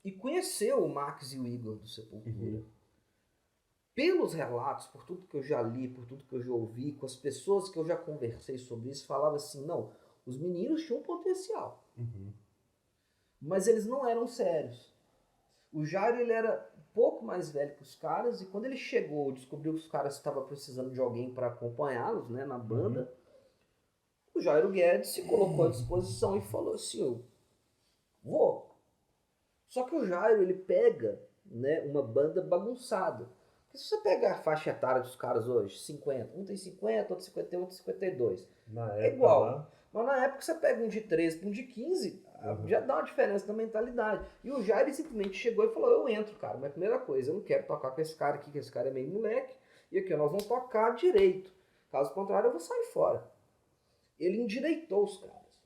Speaker 2: e conheceu o Max e o Igor do Sepultura. Pelos relatos, por tudo que eu já li, por tudo que eu já ouvi, com as pessoas que eu já conversei sobre isso, falava assim, não, os meninos tinham potencial. Mas eles não eram sérios. O Jairo, ele era um pouco mais velho que os caras, e quando ele chegou, descobriu que os caras estavam precisando de alguém para acompanhá-los, né, na banda, o Jairo Guedes se colocou à disposição e falou assim, eu vou. Só que o Jairo, ele pega, né, uma banda bagunçada. Porque se você pegar a faixa etária dos caras hoje, 50, um tem 50, outro 51, outro 52, é igual. Lá. Mas na época você pega um de 13 para um de 15, já dá uma diferença na mentalidade. E o Jair simplesmente chegou e falou, eu entro, cara. Mas primeira coisa, eu não quero tocar com esse cara aqui, que esse cara é meio moleque. E aqui nós vamos tocar direito. Caso contrário, eu vou sair fora. Ele endireitou os caras.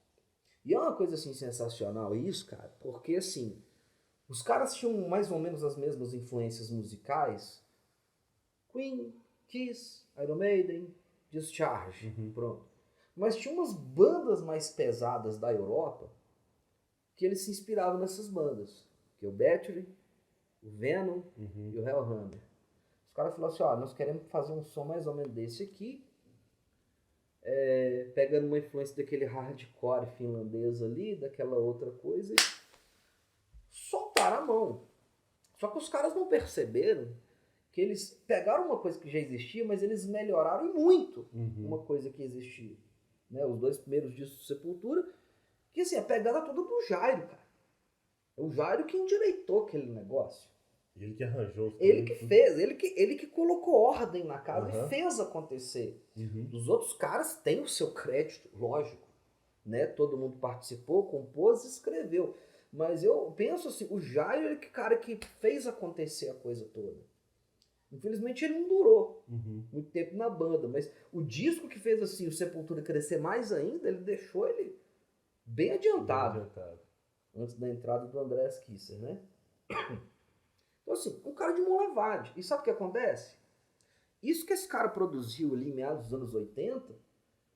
Speaker 2: E é uma coisa assim sensacional isso, cara. Porque assim, os caras tinham mais ou menos as mesmas influências musicais. Queen, Kiss, Iron Maiden, Discharge, pronto. Mas tinha umas bandas mais pesadas da Europa que eles se inspiravam nessas bandas. Que é o Battery, o Venom e o Hellhammer. Os caras falaram assim, nós queremos fazer um som mais ou menos desse aqui, pegando uma influência daquele hardcore finlandês ali, daquela outra coisa, e soltaram a mão. Só que os caras não perceberam que eles pegaram uma coisa que já existia, mas eles melhoraram e muito uma coisa que existia. Né, os 2 primeiros discos do Sepultura, que assim, a pegada toda do Jairo, cara. É o Jairo que endireitou aquele negócio.
Speaker 1: Ele que arranjou.
Speaker 2: Ele que fez, ele que colocou ordem na casa e fez acontecer. Os outros caras têm o seu crédito, lógico, né? Todo mundo participou, compôs, escreveu. Mas eu penso assim, o Jair é o cara que fez acontecer a coisa toda. Infelizmente ele não durou muito tempo na banda, mas o disco que fez assim o Sepultura crescer mais ainda, ele deixou ele bem adiantado. Antes da entrada do Andreas Kisser, né? Então assim, um cara de mão levade. E sabe o que acontece? Isso que esse cara produziu ali em meados dos anos 80,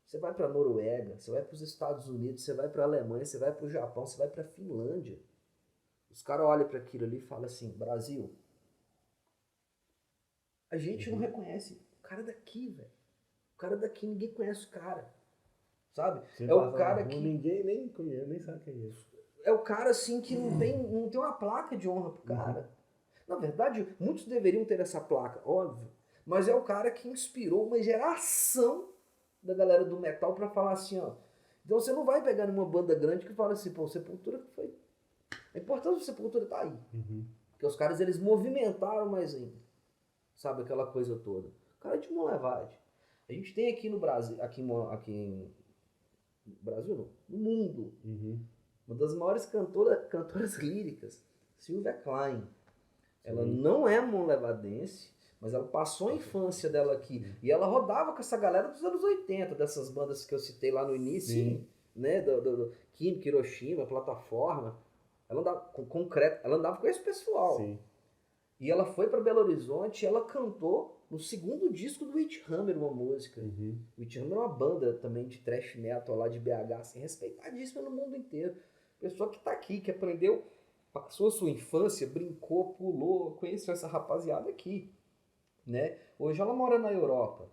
Speaker 2: você vai para a Noruega, você vai para os Estados Unidos, você vai para a Alemanha, você vai para o Japão, você vai para a Finlândia. Os caras olham para aquilo ali e falam assim, Brasil, a gente não reconhece o cara daqui, velho. O cara daqui, ninguém conhece o cara. Sabe?
Speaker 1: Você
Speaker 2: é o cara
Speaker 1: rua,
Speaker 2: que...
Speaker 1: Ninguém nem conhece, nem sabe quem é.
Speaker 2: É o cara, assim, que não tem uma placa de honra pro cara. Na verdade, muitos deveriam ter essa placa, óbvio. Mas é o cara que inspirou uma geração da galera do metal pra falar assim, ó. Então você não vai pegar numa banda grande que fala assim, pô, Sepultura foi... A importância do Sepultura tá aí. Porque os caras, eles movimentaram mais ainda. Sabe, aquela coisa toda. O cara é de mão levade. A gente tem aqui no Brasil, no Brasil não, no mundo, uma das maiores cantoras líricas, Sylvia Klein. Ela não é mão-levadense, mas ela passou a infância dela aqui. E ela rodava com essa galera dos anos 80, dessas bandas que eu citei lá no início, né? Do Química, Hiroshima, Plataforma. Ela andava com concreto, ela andava com esse pessoal.
Speaker 1: Sim.
Speaker 2: E ela foi para Belo Horizonte e ela cantou no segundo disco do Witchhammer uma música. Witchhammer é uma banda também de thrash metal lá de BH, assim, respeitadíssima no mundo inteiro. Pessoa que tá aqui, que aprendeu, passou a sua infância, brincou, pulou, conheceu essa rapaziada aqui, né? Hoje ela mora na Europa.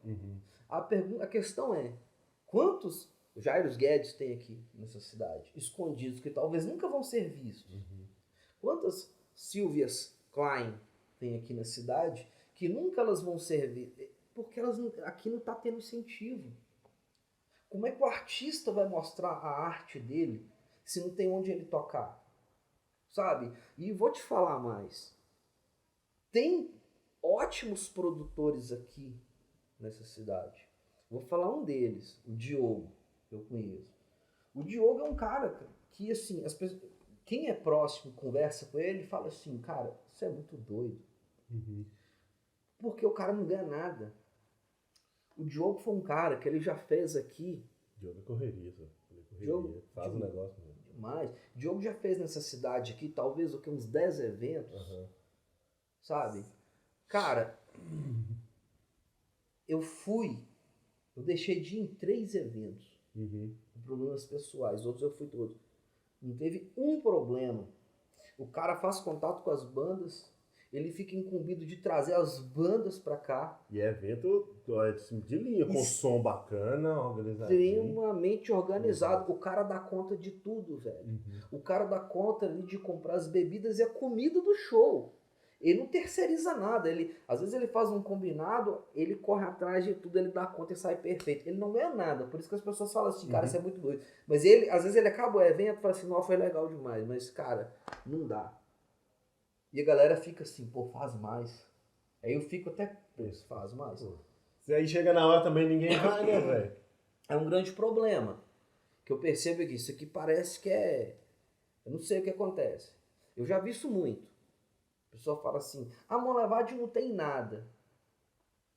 Speaker 2: A questão é, quantos Jairus Guedes tem aqui nessa cidade? Escondidos, que talvez nunca vão ser vistos. Quantas Sylvias Klein tem aqui na cidade que nunca elas vão servir, porque aqui não está tendo incentivo. Como é que o artista vai mostrar a arte dele se não tem onde ele tocar? Sabe? E vou te falar mais. Tem ótimos produtores aqui nessa cidade. Vou falar um deles, o Diogo, que eu conheço. O Diogo é um cara que, assim, as pessoas, quem é próximo, conversa com ele, fala assim, cara, você é muito doido. Porque o cara não ganha nada. O Diogo foi um cara que ele já fez aqui.
Speaker 1: Diogo é correria, só.
Speaker 2: Diogo
Speaker 1: faz um negócio mesmo.
Speaker 2: Demais. Diogo já fez nessa cidade aqui, talvez, uns 10 eventos. Sabe? Cara, eu deixei de ir em 3 eventos. Com problemas pessoais. Outros eu fui todos. Não teve um problema. O cara faz contato com as bandas, ele fica incumbido de trazer as bandas pra cá.
Speaker 1: E é evento de linha, com som bacana, organizado.
Speaker 2: Extremamente organizado. O cara dá conta de tudo, velho. O cara dá conta ali de comprar as bebidas e a comida do show. Ele não terceiriza nada. Às vezes ele faz um combinado, ele corre atrás de tudo, ele dá conta e sai perfeito. Ele não ganha nada. Por isso que as pessoas falam assim, cara, isso é muito doido. Mas às vezes ele acaba o evento e fala assim, não, foi legal demais. Mas, cara, não dá. E a galera fica assim, pô, faz mais. Aí eu fico até, faz mais.
Speaker 1: Se aí chega na hora também ninguém vai, né, velho?
Speaker 2: É um grande problema. Que eu percebo que isso aqui parece que é... Eu não sei o que acontece. Eu já vi isso muito. A pessoa fala assim, a Mão Levade não tem nada.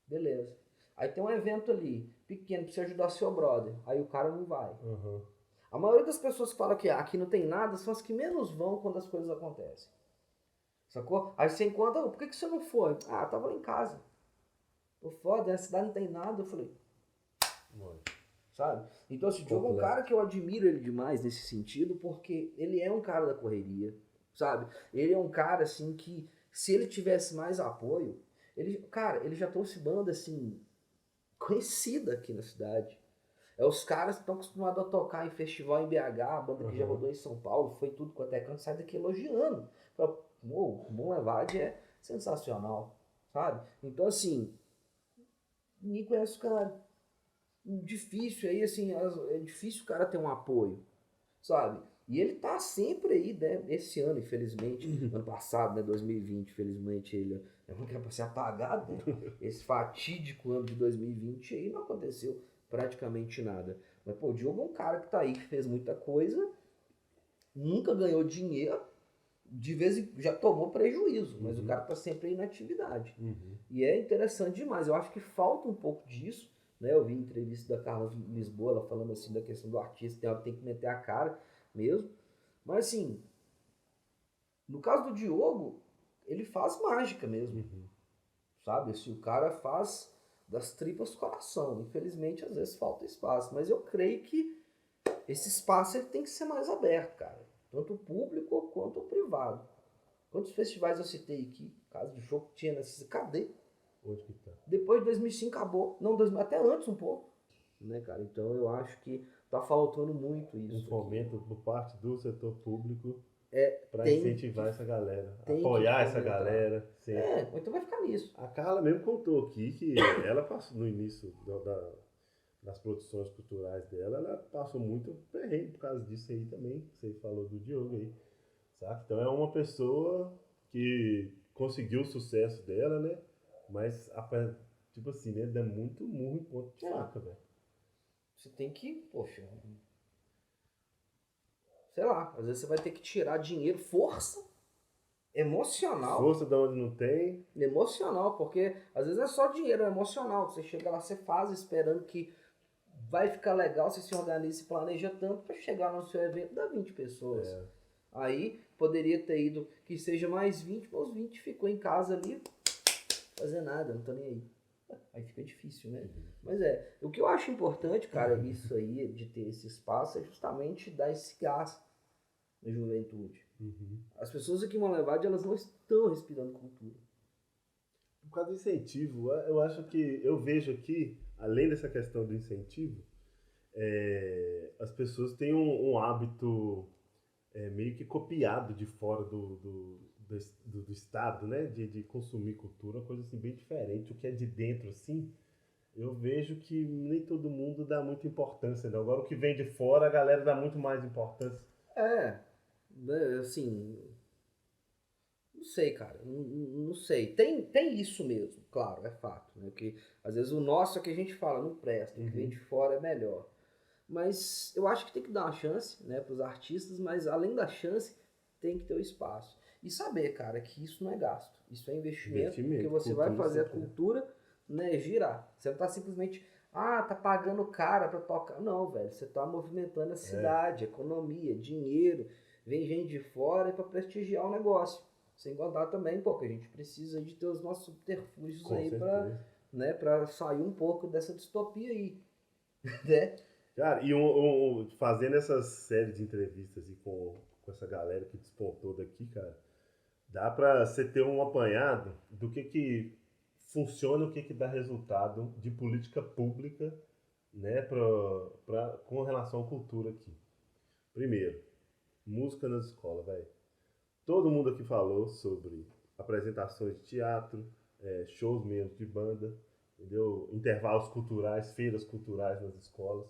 Speaker 2: Beleza. Aí tem um evento ali, pequeno, pra você ajudar seu brother. Aí o cara não vai. A maioria das pessoas que falam que aqui não tem nada são as que menos vão quando as coisas acontecem. Sacou? Aí você encontra, por que você não foi? Ah, tava lá em casa. Tô foda, a cidade não tem nada. Eu falei, sabe? Então esse Diogo é um cara que eu admiro ele demais nesse sentido, porque ele é um cara da correria, sabe? Ele é um cara, assim, que se ele tivesse mais apoio, ele já trouxe banda, assim, conhecida aqui na cidade. É os caras que estão acostumados a tocar em festival em BH, a banda que já rodou em São Paulo, foi tudo quanto é canto, sai daqui elogiando. Fala, o Mão Levade é sensacional, sabe? Então, assim, ninguém conhece o cara. Difícil aí, assim, é difícil o cara ter um apoio, sabe? E ele tá sempre aí, né? Esse ano, infelizmente, ano passado, né, 2020, infelizmente, ele não quer ser apagado, né? Esse fatídico ano de 2020 aí não aconteceu praticamente nada. Mas, pô, o Diogo é um cara que tá aí, que fez muita coisa, nunca ganhou dinheiro, de vez em já tomou prejuízo, mas o cara tá sempre aí na atividade. E é interessante demais, eu acho que falta um pouco disso, né? Eu vi entrevista da Carla Lisboa, ela falando assim da questão do artista, tem que meter a cara mesmo. Mas assim, no caso do Diogo, ele faz mágica mesmo, sabe? Assim, o cara faz das tripas coração. Infelizmente, às vezes falta espaço, mas eu creio que esse espaço ele tem que ser mais aberto, cara. Tanto o público quanto o privado. Quantos festivais eu citei aqui? Casa de show que tinha nessa... Cadê?
Speaker 1: Onde que tá?
Speaker 2: Depois de 2005 acabou. Não, até antes um pouco. Né, cara? Então eu acho que tá faltando muito isso.
Speaker 1: Um fomento por parte do setor público para
Speaker 2: tem
Speaker 1: incentivar essa galera,
Speaker 2: tem
Speaker 1: apoiar
Speaker 2: que
Speaker 1: essa
Speaker 2: fomentar.
Speaker 1: galera.
Speaker 2: Então vai ficar nisso.
Speaker 1: A Carla mesmo contou aqui que ela passou no início das produções culturais dela, ela passou muito perrengue por causa disso aí também. Você falou do Diogo aí, sabe? Então é uma pessoa que conseguiu o sucesso dela, né? Mas, tipo assim, né? Dá muito murro em ponto de faca, velho.
Speaker 2: Você tem que, poxa, sei lá, às vezes você vai ter que tirar dinheiro, força emocional.
Speaker 1: Força de onde não tem.
Speaker 2: Emocional, porque às vezes é só dinheiro, é emocional. Você chega lá, você faz esperando que vai ficar legal, você se organiza e planeja tanto para chegar no seu evento, dá 20 pessoas. Aí poderia ter ido que seja mais 20, mas os 20 ficou em casa ali, fazer nada, não tô nem aí. Aí fica difícil, né? Mas o que eu acho importante, cara, isso aí, de ter esse espaço, é justamente dar esse gás na juventude. As pessoas aqui em Monlevade, elas não estão respirando cultura.
Speaker 1: Por causa do incentivo, eu acho que, eu vejo aqui, além dessa questão do incentivo, as pessoas têm um hábito meio que copiado de fora do estado, né? De consumir cultura, uma coisa assim bem diferente. O que é de dentro, assim, eu vejo que nem todo mundo dá muita importância, não. Agora o que vem de fora, a galera dá muito mais importância.
Speaker 2: Assim, não sei, cara, não sei. Tem isso mesmo, claro, é fato, né? Que às vezes o nosso é que a gente fala, não presta, o que vem de fora é melhor. Mas eu acho que tem que dar uma chance, né, para os artistas, mas além da chance, tem que ter o espaço. E saber, cara, que isso não é gasto, isso é investimento porque você vai fazer a cultura, né, girar. Você não tá simplesmente, tá pagando cara para tocar. Não, velho, você tá movimentando a cidade, economia, dinheiro, vem gente de fora para prestigiar o negócio. Sem contar também, que a gente precisa de ter os nossos subterfúgios aí para, né, para sair um pouco dessa distopia aí, né?
Speaker 1: Cara, e fazendo essas séries de entrevistas e com essa galera que despontou daqui, cara, dá pra você ter um apanhado do que funciona, o que dá resultado de política pública, né, com relação à cultura aqui. Primeiro, música nas escolas, velho. Todo mundo aqui falou sobre apresentações de teatro, shows mesmo de banda, entendeu? Intervalos culturais, feiras culturais nas escolas.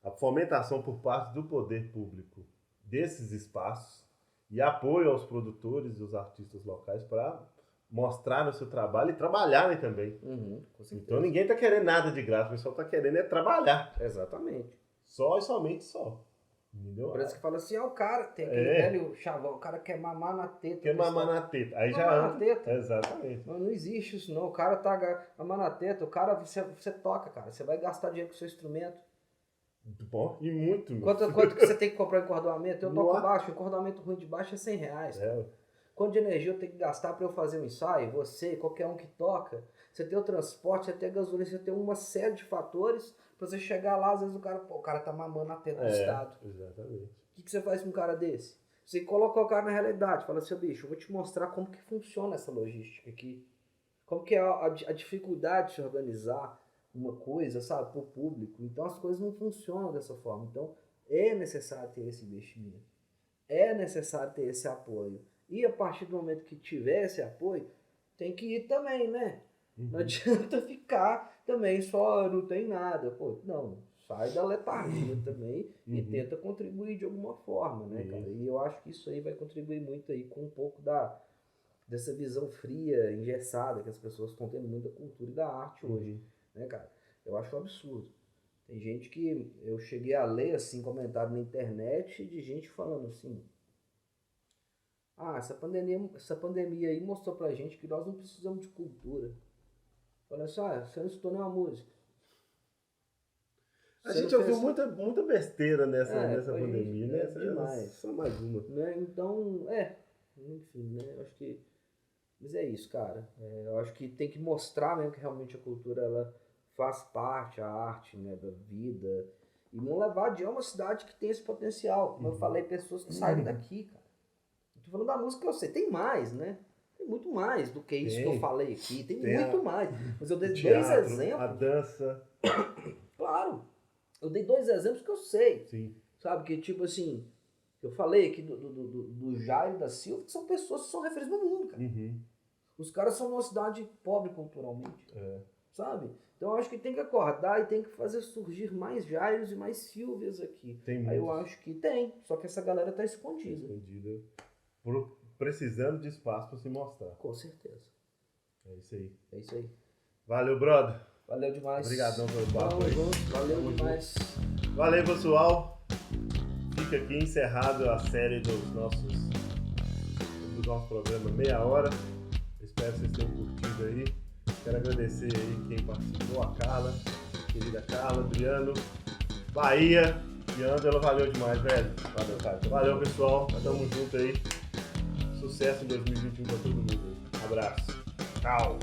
Speaker 1: A fomentação por parte do poder público desses espaços e apoio aos produtores e os artistas locais para mostrar o seu trabalho e trabalharem também. Então ninguém está querendo nada de graça, o pessoal está querendo trabalhar.
Speaker 2: Exatamente.
Speaker 1: Só e somente só. Entendeu?
Speaker 2: Parece que fala assim, o cara tem aquele velho chavão, o cara quer mamar na teta.
Speaker 1: Quer mamar na teta. Aí já
Speaker 2: na teta.
Speaker 1: Exatamente.
Speaker 2: Mas não existe isso não, o cara tá mamando na teta, o cara, você toca, cara, você vai gastar dinheiro com o seu instrumento.
Speaker 1: Bom, e muito.
Speaker 2: Quanto que você tem que comprar encordoamento? Eu toco baixo, encordoamento ruim de baixo é R$100. Quanto de energia eu tenho que gastar para eu fazer um ensaio? Você, qualquer um que toca. Você tem o transporte, você tem a gasolina, você tem uma série de fatores para você chegar lá, às vezes o cara tá mamando na teta do Estado.
Speaker 1: Exatamente.
Speaker 2: O que você faz com um cara desse? Você coloca o cara na realidade, fala assim, bicho, eu vou te mostrar como que funciona essa logística aqui. Como que é a dificuldade de se organizar uma coisa, sabe, para o público. Então as coisas não funcionam dessa forma. Então é necessário ter esse investimento. É necessário ter esse apoio. E a partir do momento que tiver esse apoio, tem que ir também, né? Não adianta ficar também só, não tem nada. Não, sai da letargia também e tenta contribuir de alguma forma, né, cara? E eu acho que isso aí vai contribuir muito aí com um pouco dessa visão fria, engessada que as pessoas estão tendo muito da cultura e da arte hoje, né, cara? Eu acho um absurdo. Tem gente que eu cheguei a ler, assim, comentário na internet de gente falando assim, essa pandemia aí mostrou pra gente que nós não precisamos de cultura. Falando assim, você não escutou nenhuma música.
Speaker 1: A gente ouviu muita besteira nessa pandemia, né?
Speaker 2: Demais.
Speaker 1: Só mais uma.
Speaker 2: Né? Então, enfim, né? Eu acho que... Mas é isso, cara. Eu acho que tem que mostrar mesmo que realmente a cultura, ela faz parte, a arte, né, da vida. E Monlevade é uma cidade que tem esse potencial. Como eu falei, pessoas que saem daqui, cara. Eu tô falando da música que eu sei. Tem mais, né? Tem muito mais do que isso que eu falei aqui. Tem muito mais. Mas eu dei dois exemplos.
Speaker 1: A dança.
Speaker 2: Claro. Eu dei 2 exemplos que eu sei.
Speaker 1: Sim.
Speaker 2: Sabe? Que tipo assim, eu falei aqui do Jairo e da Silva, que são pessoas que são referências no mundo, cara. Os caras são uma cidade pobre culturalmente. Sabe? Então eu acho que tem que acordar e tem que fazer surgir mais Jairos e mais Silvias aqui.
Speaker 1: Aí
Speaker 2: eu acho que tem, só que essa galera tá escondida.
Speaker 1: Precisando de espaço para se mostrar.
Speaker 2: Com certeza.
Speaker 1: É isso aí.
Speaker 2: É isso aí.
Speaker 1: Valeu, brother.
Speaker 2: Valeu demais.
Speaker 1: Obrigadão pelo papo aí.
Speaker 2: Valeu demais.
Speaker 1: Valeu, pessoal. Fica aqui encerrado a série do nosso programa Meia Hora. Espero que vocês tenham curtido aí. Quero agradecer aí quem participou, a Carla, a querida Carla, Adriano, Bahia e Ângela. Valeu demais, velho.
Speaker 2: Valeu, cara.
Speaker 1: Valeu, pessoal. Tamo junto aí. Sucesso em 2021 pra todo mundo aí. Abraço. Tchau.